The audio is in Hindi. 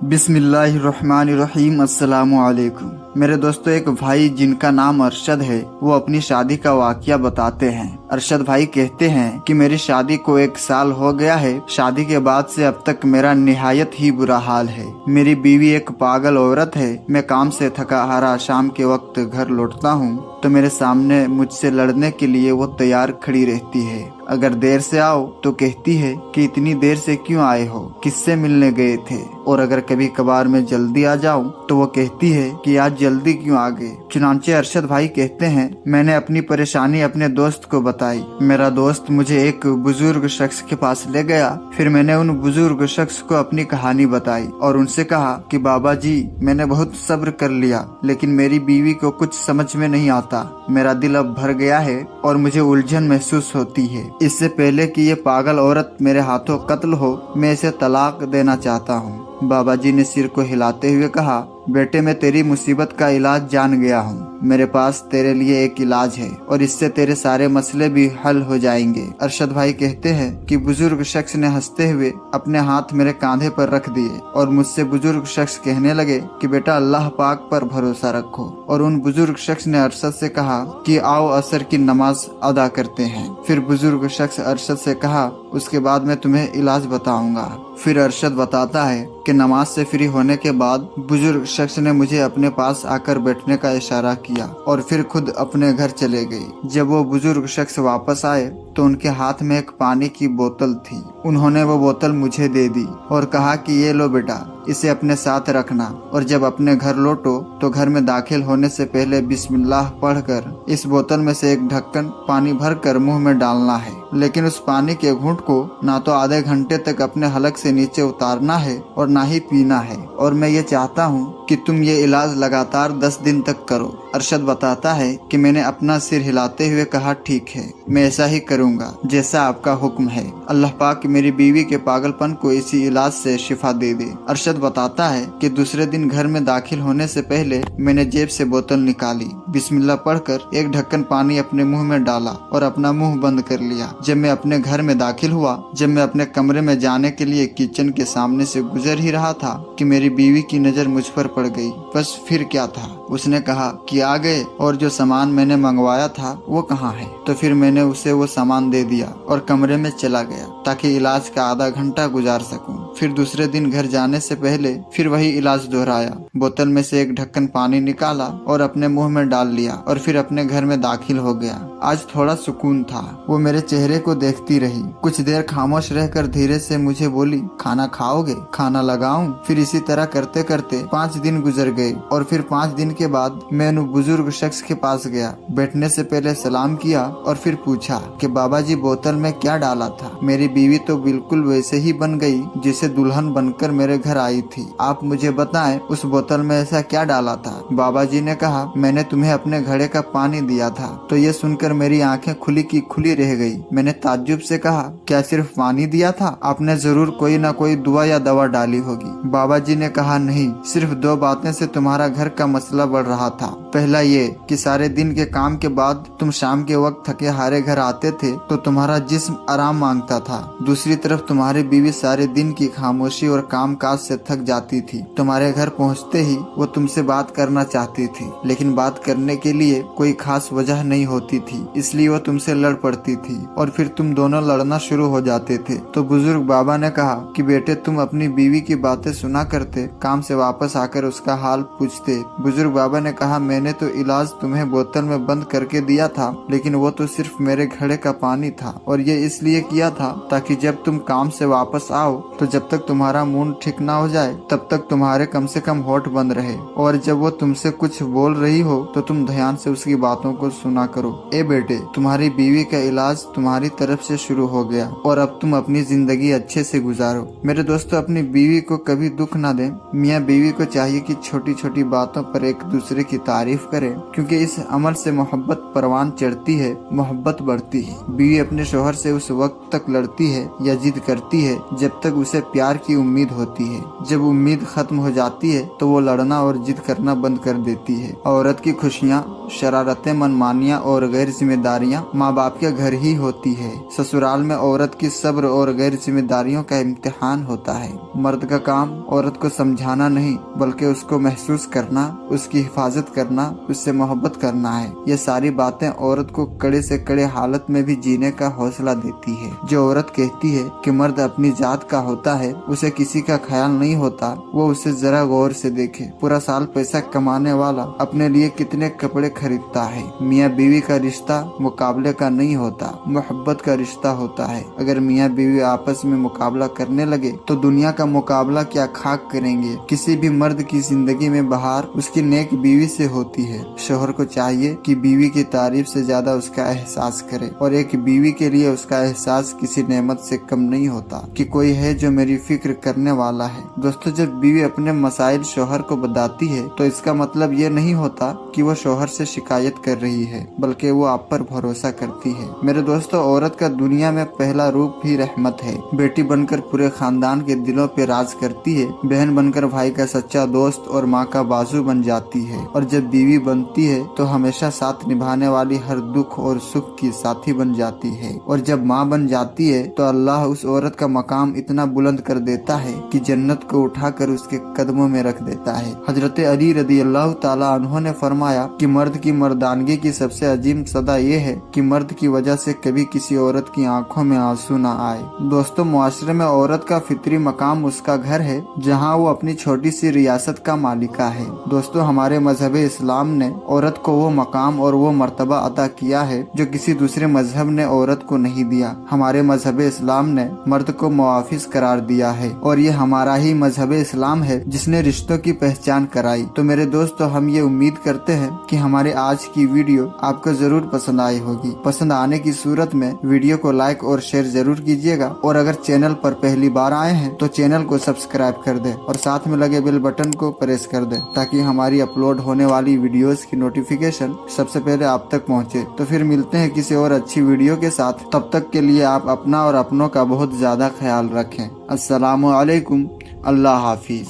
बिस्मिल्लाहिर्रहमानिर्रहीम। अस्सलामु अलैकुम। मेरे दोस्तों, एक भाई जिनका नाम अरशद है वो अपनी शादी का वाकया बताते हैं। अरशद भाई कहते हैं कि मेरी शादी को 1 साल हो गया है। शादी के बाद से अब तक मेरा निहायत ही बुरा हाल है। मेरी बीवी एक पागल औरत है। मैं काम से थका हारा शाम के वक्त घर लौटता हूँ तो मेरे सामने मुझसे लड़ने के लिए वो तैयार खड़ी रहती है। अगर देर से आओ तो कहती है कि इतनी देर से क्यों आए हो, किससे मिलने गए थे। और अगर कभी कभार मैं जल्दी आ जाऊं तो वो कहती है कि आज जल्दी क्यों आ गए। चुनांचे अरशद भाई कहते हैं, मैंने अपनी परेशानी अपने दोस्त को बताई। मेरा दोस्त मुझे एक बुजुर्ग शख्स के पास ले गया। फिर मैंने उन बुजुर्ग शख्स को अपनी कहानी बताई और उनसे कहा कि बाबा जी, मैंने बहुत सब्र कर लिया लेकिन मेरी बीवी को कुछ समझ में नहीं आता। मेरा दिल अब भर गया है और मुझे उलझन महसूस होती है। इससे पहले कि ये पागल औरत मेरे हाथों कत्ल हो, मैं इसे तलाक देना चाहता हूँ। बाबा जी ने सिर को हिलाते हुए कहा, बेटे, मैं तेरी मुसीबत का इलाज जान गया हूँ। मेरे पास तेरे लिए एक इलाज है और इससे तेरे सारे मसले भी हल हो जाएंगे। अरशद भाई कहते हैं कि बुजुर्ग शख्स ने हंसते हुए अपने हाथ मेरे कांधे पर रख दिए और मुझसे बुजुर्ग शख्स कहने लगे कि बेटा, अल्लाह पाक पर भरोसा रखो। और उन बुजुर्ग शख्स ने अरशद से कहा कि आओ असर की नमाज अदा करते हैं। फिर बुजुर्ग शख्स अरशद से कहा, उसके बाद मैं तुम्हें इलाज बताऊंगा। फिर अरशद बताता है कि नमाज से फ्री होने के बाद बुजुर्ग शख्स ने मुझे अपने पास आकर बैठने का इशारा किया और फिर खुद अपने घर चले गए। जब वो बुजुर्ग शख्स वापस आए तो उनके हाथ में एक पानी की बोतल थी। उन्होंने वो बोतल मुझे दे दी और कहा कि ये लो बेटा, इसे अपने साथ रखना और जब अपने घर लौटो तो घर में दाखिल होने से पहले बिस्मिल्लाह पढ़कर इस बोतल में से एक ढक्कन पानी भरकर मुंह में डालना है। लेकिन उस पानी के घूंट को ना तो आधे घंटे तक अपने हलक से नीचे उतारना है और ना ही पीना है। और मैं ये चाहता हूँ कि तुम ये इलाज लगातार 10 दिन तक करो। अरशद बताता है कि मैंने अपना सिर हिलाते हुए कहा, ठीक है, मैं ऐसा ही करूँगा जैसा आपका हुक्म है। अल्लाह पाक मेरी बीवी के पागलपन को इसी इलाज से शिफा दे दे। अरशद बताता है कि दूसरे दिन घर में दाखिल होने से पहले मैंने जेब से बोतल निकाली, बिस्मिल्लाह पढ़कर एक ढक्कन पानी अपने मुंह में डाला और अपना मुंह बंद कर लिया। जब मैं अपने घर में दाखिल हुआ, जब मैं अपने कमरे में जाने के लिए किचन के सामने से गुजर ही रहा था कि मेरी बीवी की नजर मुझ पर पड़ गई। बस फिर क्या था, उसने कहा कि आ गए और जो सामान मैंने मंगवाया था वो कहाँ है। तो फिर मैंने उसे वो सामान दे दिया और कमरे में चला गया ताकि इलाज का आधा घंटा गुजार सकूं। फिर दूसरे दिन घर जाने से पहले फिर वही इलाज दोहराया। बोतल में से एक ढक्कन पानी निकाला और अपने मुंह में डाल लिया और फिर अपने घर में दाखिल हो गया। आज थोड़ा सुकून था। वो मेरे चेहरे को देखती रही। कुछ देर खामोश रहकर धीरे से मुझे बोली, खाना खाओगे, खाना लगाऊं? फिर इसी तरह करते करते 5 दिन गुजर गए और फिर 5 दिन के बाद मैं उन बुजुर्ग शख्स के पास गया। बैठने से पहले सलाम किया और फिर पूछा कि बाबा जी, बोतल में क्या डाला था? मेरी बीवी तो बिल्कुल वैसे ही बन गई जैसे दुल्हन बनकर मेरे घर आई थी। आप मुझे बताएं, उस बोतल में ऐसा क्या डाला था? बाबा जी ने कहा, मैंने तुम्हें अपने घड़े का पानी दिया था। तो ये सुनकर मेरी आंखें खुली की खुली रह गई। मैंने ताज्जुब से कहा, क्या सिर्फ पानी दिया था? आपने जरूर कोई ना कोई दुआ या दवा डाली होगी। बाबा जी ने कहा, नहीं, सिर्फ 2 बातें से तुम्हारा घर का मसला बढ़ रहा था। पहला ये कि सारे दिन के काम के बाद तुम शाम के वक्त थके हारे घर आते थे तो तुम्हारा जिस्म आराम मांगता था। दूसरी तरफ तुम्हारी बीवी सारे दिन की खामोशी और काम काज से थक जाती थी। तुम्हारे घर पहुंचते ही वो तुमसे बात करना चाहती थी, लेकिन बात करने के लिए कोई खास वजह नहीं होती थी, इसलिए वो तुमसे लड़ पड़ती थी और फिर तुम दोनों लड़ना शुरू हो जाते थे। तो बुजुर्ग बाबा ने कहा कि बेटे, तुम अपनी बीवी की बातें सुना करते, काम से वापस आकर उसका हाल पूछते। बुजुर्ग बाबा ने कहा, मैंने तो इलाज तुम्हें बोतल में बंद करके दिया था, लेकिन वो तो सिर्फ मेरे घड़े का पानी था और ये इसलिए किया था ताकि जब तुम काम से वापस आओ तो जब तक तुम्हारा मूड ठीक ना हो जाए तब तक तुम्हारे कम से कम होठ बंद रहे, और जब वो तुमसे कुछ बोल रही हो तो तुम ध्यान से उसकी बातों को सुना करो। ए बेटे, तुम्हारी बीवी का इलाज तुम्हारी तरफ से शुरू हो गया और अब तुम अपनी जिंदगी अच्छे से गुजारो। मेरे दोस्तों, अपनी बीवी को कभी दुख ना दें। मियाँ बीवी को चाहिए कि छोटी छोटी बातों पर एक दूसरे की तारीफ करें, क्योंकि इस अमल से मोहब्बत परवान चढ़ती है, मोहब्बत बढ़ती है। बीवी अपने शोहर से उस वक्त तक लड़ती है या जिद करती है जब तक उसे प्यार की उम्मीद होती है। जब उम्मीद खत्म हो जाती है तो वो लड़ना और जिद करना बंद बंद कर देती है। औरत की खुशियाँ, शरारतें, मनमानियाँ और गैर जिम्मेदारियाँ माँ बाप के घर ही होती है। ससुराल में औरत की सब्र और गैर जिम्मेदारियों का इम्तिहान होता है। मर्द का काम औरत को समझाना नहीं, बल्कि उसको महसूस करना, उसकी हिफाजत करना, उससे मोहब्बत करना है। ये सारी बातें औरत को कड़े से कड़े हालत में भी जीने का हौसला देती है। जो औरत कहती है कि मर्द अपनी जात का होता है, उसे किसी का ख्याल नहीं होता, वो उसे जरा गौर से देखे। पूरा साल पैसा कमाने वाला अपने लिए कितने कपड़े खरीदता है। मियाँ बीवी का रिश्ता मुकाबले का नहीं होता, मोहब्बत का रिश्ता होता है। अगर मियाँ बीवी आपस में मुकाबला करने लगे तो दुनिया का मुकाबला क्या खाक करेंगे। किसी भी मर्द की जिंदगी में बहार उसकी नेक बीवी से होती है। शोहर को चाहिए कि बीवी की तारीफ से ज्यादा उसका एहसास करे, और एक बीवी के लिए उसका एहसास किसी नेमत से कम नहीं होता कि कोई है जो मेरी फिक्र करने वाला है। दोस्तों, जब बीवी अपने मसाइल शोहर को बताती है तो इसका मतलब ये नहीं होता कि वो शोहर से शिकायत कर रही है, बल्कि वो आप पर भरोसा करती है। मेरे दोस्तों, औरत का दुनिया में पहला रूप ही रहमत है। बेटी बनकर पूरे खानदान के दिलों पे राज करती है, बहन बनकर भाई का सच्चा दोस्त और माँ का बाजू बन जाती है, और जब बीवी बनती है तो हमेशा साथ निभाने वाली हर दुख और सुख की साथी बन जाती है। और जब माँ बन जाती है तो अल्लाह उस औरत का मकाम इतना बुलंद कर देता है कि जन्नत को उठाकर उसके कदमों में रख देता है। हजरत अली रदी अल्लाह ताला अन्हु ने फरमाया कि मर्द की मर्दानगी की सबसे अजीम सदा ये है कि मर्द की वजह से कभी किसी औरत की आंखों में आंसू न आए। दोस्तों, मुआशरे में औरत का फितरी मकाम उसका घर है, जहाँ वो अपनी छोटी सी रियासत का मालिका है। दोस्तों, हमारे मजहब इस्लाम ने औरत को वो मकाम और वो मर्तबा अता किया है जो किसी दूसरे मजहब ने औरत को नहीं दिया। हमारे मजहब इस्लाम ने मर्द को मुआफिज करार दिया है, और ये हमारा ही मजहब इस्लाम है जिसने रिश्तों की पहचान कराई। तो मेरे दोस्तों, हम ये उम्मीद करते हैं कि हमारे आज की वीडियो आपको जरूर पसंद आई होगी। पसंद आने की सूरत में वीडियो को लाइक और शेयर जरूर कीजिएगा, और अगर चैनल पर पहली बार आए हैं तो चैनल को सब्सक्राइब कर दे और साथ में लगे बेल बटन को प्रेस कर दे, ताकि हमारी अपलोड होने वाली वीडियोस की नोटिफिकेशन सबसे पहले आप तक पहुंचे। तो फिर मिलते हैं किसी और अच्छी वीडियो के साथ। तब तक के लिए आप अपना और अपनों का बहुत ज्यादा ख्याल रखें। अस्सलामु अलैकुम। अल्लाह हाफिज।